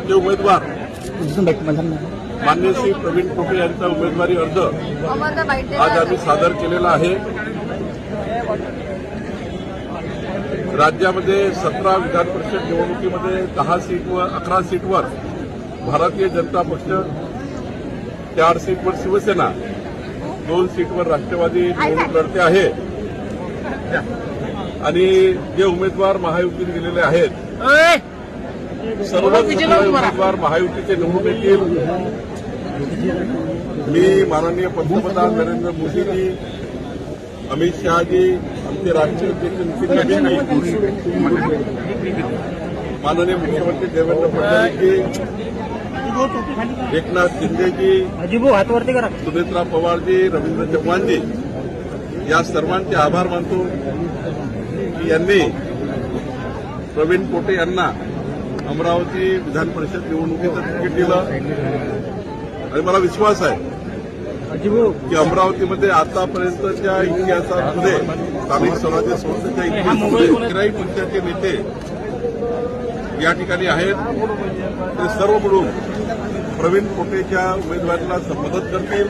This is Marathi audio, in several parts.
जे उमेदवार मान्य श्री प्रवीण पोटे यांचा उमेदवारी अर्ज आज आम्ही सादर केलेला आहे। राज्यामध्ये 17 विधान परिषद निवडणुकीमध्ये 11 सीटवर भारतीय जनता पक्ष, 4 सीटवर शिवसेना, 2 सीटवर राष्ट्रवादी निवडणूक लढते आहे आणि जे उमेदवार महायुतीत गेलेले आहेत सर्व उमेदवार महायुतीचे निवडून येतील। मी माननीय पंतप्रधान नरेंद्र मोदीजी, अमित शहाजी, आमचे राष्ट्रीय अध्यक्ष नितीन गडकरी, माननीय मुख्यमंत्री देवेंद्र फडणवीसजी, एकनाथ शिंदेजी, सुनेत्रा पवारजी, रवींद्र चव्हाणजी या सर्वांचे आभार मानतो की यांनी प्रवीण पोटे यांना अमरावती विधान परिषद निवडणुकीचं तिकीट दिलं आणि मला विश्वास आहे की अमरावतीमध्ये आतापर्यंतच्या इतिहासामध्ये स्थानिक स्वराज्य संस्थेच्या इतिहासामध्ये कुठल्याही पक्षाचे नेते या ठिकाणी आहेत। ते सर्व मिळून प्रवीण पोटेच्या उमेदवारीला मदत करतील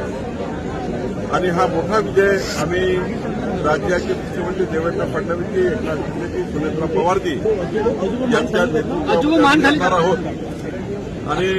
आणि हा मोठा विजय आम्ही राज्याचे मुख्यमंत्री देवेंद्र फडणवीसजी, एकनाथ शिंदेजी, सुनेत्रा पवारजी यांच्या नेतृत्वात करणार आहोत आणि